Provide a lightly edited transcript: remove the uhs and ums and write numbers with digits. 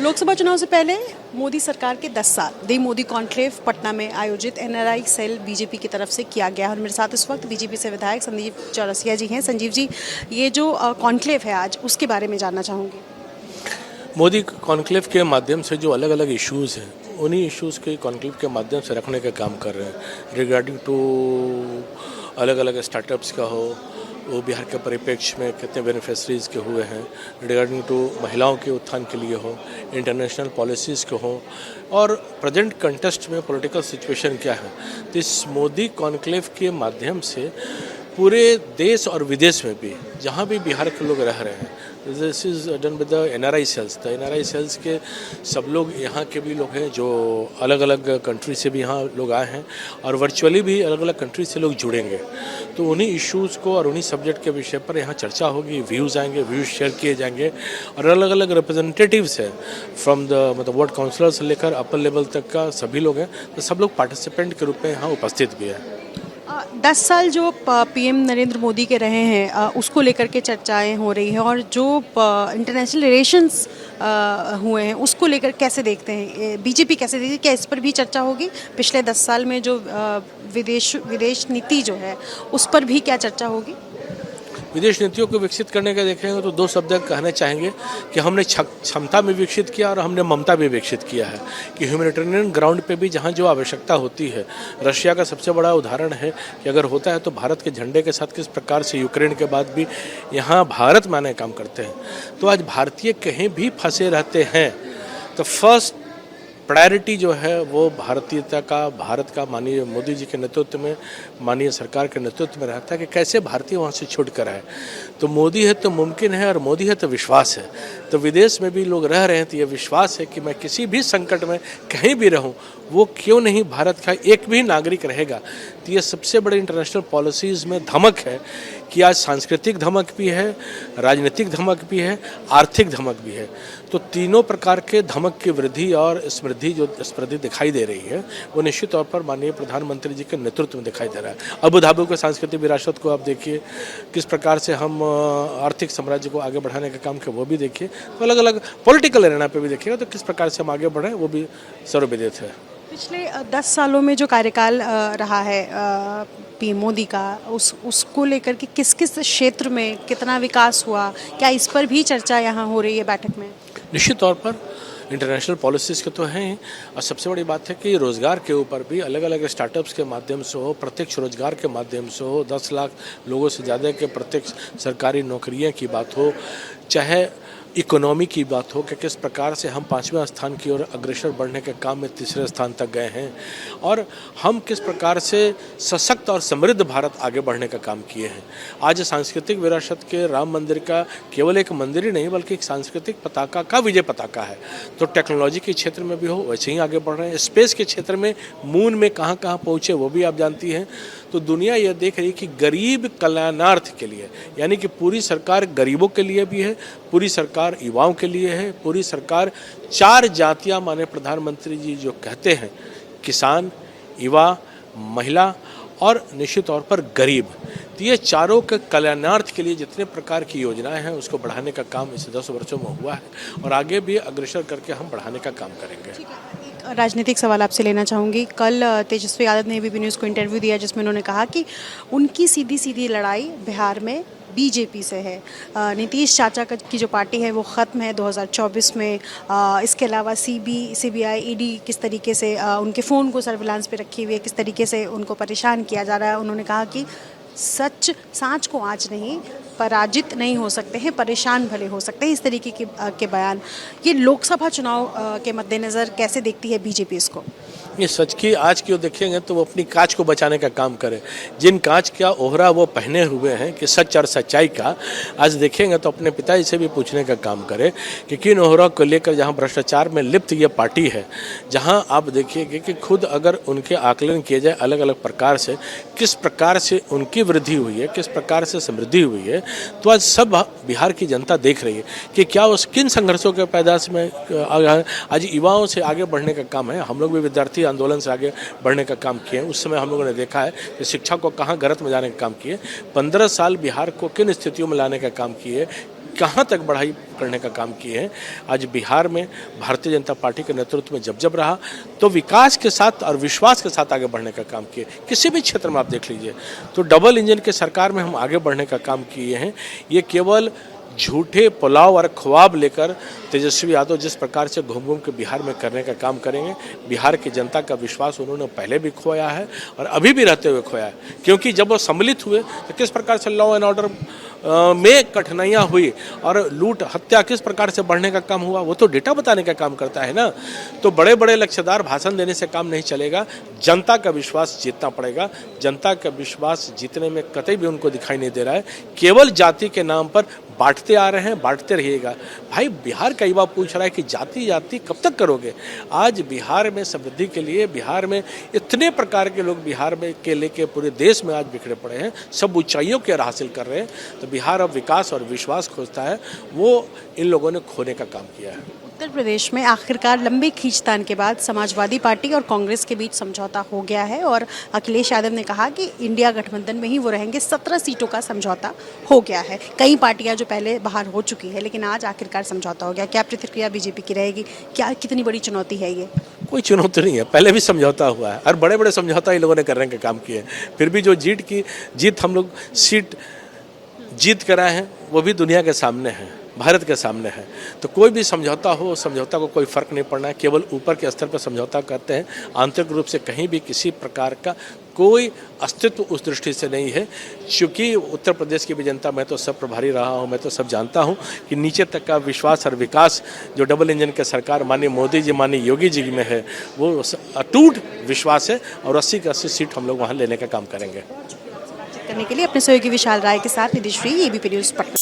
लोकसभा चुनाव से पहले मोदी सरकार के 10 साल दी मोदी कॉन्क्लेव पटना में आयोजित एनआरआई सेल बीजेपी की तरफ से किया गया। और मेरे साथ इस वक्त बीजेपी से विधायक संजीव चौरसिया जी हैं। संजीव जी, ये जो कॉन्क्लेव है आज, उसके बारे में जानना चाहूँगी। मोदी कॉन्क्लेव के माध्यम से जो अलग अलग इश्यूज़ हैं, उन्हीं इश्यूज़ के कॉन्क्लेव के माध्यम से रखने का काम कर रहे हैं। रिगार्डिंग टू अलग अलग स्टार्टअप्स का हो, वो बिहार के परिप्रेक्ष्य में कितने बेनिफिशरीज के हुए हैं, रिगार्डिंग टू महिलाओं के उत्थान के लिए हो, इंटरनेशनल पॉलिसीज़ के हो, और प्रेजेंट कंटेस्ट में पॉलिटिकल सिचुएशन क्या है। तो इस मोदी कॉन्क्लेव के माध्यम से पूरे देश और विदेश में भी जहाँ भी बिहार के लोग रह रहे हैं, this is done with the NRI cells. The NRI cells के सब लोग यहाँ के भी लोग हैं जो अलग अलग कंट्री से भी यहाँ लोग आए हैं, और वर्चुअली भी अलग अलग कंट्री से लोग जुड़ेंगे। तो उन्हीं इश्यूज़ को और उन्हीं सब्जेक्ट के विषय पर यहाँ चर्चा होगी, व्यूज़ आएंगे, व्यूज़ शेयर किए जाएंगे, और अलग अलग रिप्रेजेंटेटिव्स हैं फ्रॉम द वार्ड काउंसलर से लेकर अपर लेवल तक का सभी लोग हैं। तो सब लोग पार्टिसिपेंट के रूप में यहाँ उपस्थित भी हैं। 10 साल जो पीएम नरेंद्र मोदी के रहे हैं, उसको लेकर के चर्चाएं हो रही हैं, और जो इंटरनेशनल रिलेशंस हुए हैं उसको लेकर कैसे देखते हैं, बीजेपी कैसे देखती है? क्या इस पर भी चर्चा होगी? पिछले 10 साल में जो विदेश नीति जो है, उस पर भी क्या चर्चा होगी? विदेश नीतियों को विकसित करने का देखेंगे तो दो शब्द कहने चाहेंगे कि हमने क्षमता में विकसित किया और हमने ममता में विकसित किया है। कि ह्यूमैनिटेरियन ग्राउंड पे भी जहाँ जो आवश्यकता होती है, रशिया का सबसे बड़ा उदाहरण है कि अगर होता है तो भारत के झंडे के साथ किस प्रकार से यूक्रेन के बाद भी यहाँ भारत माने काम करते हैं। तो आज भारतीय कहीं भी फंसे रहते हैं तो फर्स्ट प्रायोरिटी जो है वो भारतीयता का, भारत का माननीय मोदी जी के नेतृत्व में, माननीय सरकार के नेतृत्व में रहता है कि कैसे भारतीय वहाँ से छूट कर आए। तो मोदी है तो मुमकिन है, और मोदी है तो विश्वास है। तो विदेश में भी लोग रह रहे हैं तो ये विश्वास है कि मैं किसी भी संकट में कहीं भी रहूं, वो क्यों नहीं भारत का एक भी नागरिक रहेगा। तो ये सबसे बड़े इंटरनेशनल पॉलिसीज़ में धमक है कि आज सांस्कृतिक धमक भी है, राजनीतिक धमक भी है, आर्थिक धमक भी है। तो तीनों प्रकार के धमक की वृद्धि और समृद्धि जो समृद्धि दिखाई दे रही है, वो निश्चित तौर पर माननीय प्रधानमंत्री जी के नेतृत्व में दिखाई दे रहा है। अबू धाबी के सांस्कृतिक विरासत को आप देखिए, किस प्रकार से हम आर्थिक साम्राज्य को आगे बढ़ाने का काम किया वो भी देखिए। तो अलग अलग पॉलिटिकल एरेना पे भी देखिएगा तो किस प्रकार से हम आगे बढ़े वो भी सर्वविदित है। पिछले 10 सालों में जो कार्यकाल रहा है पीएम मोदी का, उसको लेकर के किस किस क्षेत्र में कितना विकास हुआ, क्या इस पर भी चर्चा यहाँ हो रही है बैठक में? निश्चित तौर पर इंटरनेशनल पॉलिसीज़ के तो हैं, और सबसे बड़ी बात है कि रोज़गार के ऊपर भी अलग अलग स्टार्टअप्स के माध्यम से हो, प्रत्यक्ष रोजगार के माध्यम से हो, 10 लाख लोगों से ज़्यादा के प्रत्यक्ष सरकारी नौकरियां की बात हो, चाहे इकोनॉमी की बात हो कि किस प्रकार से हम 5वें स्थान की ओर अग्रसर बढ़ने के काम में 3रे स्थान तक गए हैं, और हम किस प्रकार से सशक्त और समृद्ध भारत आगे बढ़ने का काम किए हैं। आज सांस्कृतिक विरासत के राम मंदिर का केवल एक मंदिर ही नहीं बल्कि एक सांस्कृतिक पताका का विजय पताका है। तो टेक्नोलॉजी के क्षेत्र में भी हो वैसे ही आगे बढ़ रहे हैं। स्पेस के क्षेत्र में मून में कहाँ कहाँ पहुँचे वो भी आप जानती हैं। तो दुनिया यह देख रही है कि गरीब कल्याणार्थ के लिए, यानी कि पूरी सरकार गरीबों के लिए भी है, पूरी सरकार युवाओं के लिए है, पूरी सरकार 4 जातियां माने प्रधानमंत्री जी जो कहते हैं, किसान, युवा, महिला और निश्चित तौर पर गरीब। तो ये चारों के कल्याणार्थ के लिए जितने प्रकार की योजनाएं हैं उसको बढ़ाने का काम इस 10 वर्षों में हुआ है, और आगे भी अग्रसर करके हम बढ़ाने का काम करेंगे। राजनीतिक सवाल आपसे लेना चाहूँगी। कल तेजस्वी यादव ने एबीपी न्यूज़ को इंटरव्यू दिया जिसमें उन्होंने कहा कि उनकी सीधी सीधी लड़ाई बिहार में बीजेपी से है। नीतीश चाचा की जो पार्टी है वो ख़त्म है 2024 में। इसके अलावा सीबीआई, ईडी किस तरीके से उनके फ़ोन को सर्विलांस पे रखी हुई है, किस तरीके से उनको परेशान किया जा रहा है। उन्होंने कहा कि सांच को आँच नहीं, पराजित नहीं हो सकते हैं, परेशान भले हो सकते हैं, इस तरीके के बयान। ये लोकसभा चुनाव के मद्देनज़र कैसे देखती है बीजेपी इसको? ये सच की आज की देखेंगे तो वो अपनी कांच को बचाने का काम करे। जिन कांच का ओहरा वो पहने हुए हैं कि सच और सच्चाई का, आज देखेंगे तो अपने पिताजी से भी पूछने का काम करे कि किन ओहरा को लेकर जहां भ्रष्टाचार में लिप्त ये पार्टी है, जहां आप देखिएगा कि खुद अगर उनके आकलन किए जाए अलग अलग प्रकार से, किस प्रकार से उनकी वृद्धि हुई है, किस प्रकार से समृद्धि हुई है, तो आज सब बिहार की जनता देख रही है कि क्या उस किन संघर्षों के पैदाश में आज युवाओं से आगे बढ़ने का काम है। हम लोग भी विद्यार्थी आंदोलन से आगे बढ़ने का काम किए। उस समय हम लोगों ने देखा है कि शिक्षा को कहाँ गलत में जाने का काम किए। 15 साल बिहार को किन स्थितियों में लाने का काम किए, कहाँ तक बढ़ाई करने का काम किए हैं। आज बिहार में भारतीय जनता पार्टी के नेतृत्व में जब रहा तो विकास के साथ और विश्वास के साथ आगे बढ़ने का काम किए। किसी भी क्षेत्र में आप देख लीजिए तो डबल इंजन के सरकार में हम आगे बढ़ने का काम किए हैं। ये केवल झूठे पुलाव और ख्वाब लेकर तेजस्वी यादव जिस प्रकार से घूम घूम के बिहार में करने का काम करेंगे, बिहार की जनता का विश्वास उन्होंने पहले भी खोया है और अभी भी रहते हुए खोया है। क्योंकि जब वो सम्मिलित हुए तो किस प्रकार से लॉ एंड ऑर्डर में कठिनाइयाँ हुई और लूट हत्या किस प्रकार से बढ़ने का काम हुआ, वो तो डेटा बताने का काम करता है ना। तो बड़े बड़े लक्ष्यदार भाषण देने से काम नहीं चलेगा, जनता का विश्वास जीतना पड़ेगा। जनता का विश्वास जीतने में कतई भी उनको दिखाई नहीं दे रहा है। केवल जाति के नाम पर बांटते आ रहे हैं, बांटते रहिएगा। भाई बिहार का युवा पूछ रहा है कि जाति जाति कब तक करोगे। आज बिहार में समृद्धि के लिए, बिहार में इतने प्रकार के लोग बिहार में के लेके पूरे देश में आज बिखरे पड़े हैं, सब ऊंचाइयों के हासिल कर रहे हैं। तो बिहार अब विकास और विश्वास खोजता है, वो इन लोगों ने खोने का काम किया है। उत्तर प्रदेश में आखिरकार लंबे खींचतान के बाद समाजवादी पार्टी और कांग्रेस के बीच समझौता हो गया है और अखिलेश यादव ने कहा कि इंडिया गठबंधन में ही वो रहेंगे। 17 सीटों का समझौता हो गया है। कई पार्टियां जो पहले बाहर हो चुकी है, लेकिन आज आखिरकार समझौता हो गया। क्या प्रतिक्रिया बीजेपी की रहेगी? क्या कितनी बड़ी चुनौती है ये? कोई चुनौती नहीं है, पहले भी समझौता हुआ है और बड़े बड़े समझौता इन लोगों ने करने का काम किए हैं। फिर भी जो जीत हम लोग सीट जीत कर आए हैं वो भी दुनिया के सामने है, भारत के सामने है। तो कोई भी समझौता हो, समझौता को कोई फर्क नहीं पड़ना है। केवल ऊपर के स्तर पर समझौता करते हैं, आंतरिक रूप से कहीं भी किसी प्रकार का कोई अस्तित्व उस दृष्टि से नहीं है। क्योंकि उत्तर प्रदेश की भी जनता, मैं तो सब प्रभारी रहा हूँ, मैं तो सब जानता हूँ कि नीचे तक का विश्वास और विकास जो डबल इंजन के सरकार माननीय मोदी जी, माननीय योगी जी में है, वो अटूट विश्वास है और 80 की 80 सीट हम लोग वहाँ लेने का काम करेंगे। करने के लिए अपने सहयोगी विशाल राय के साथ निधि श्री, एबीपी न्यूज़ पटना।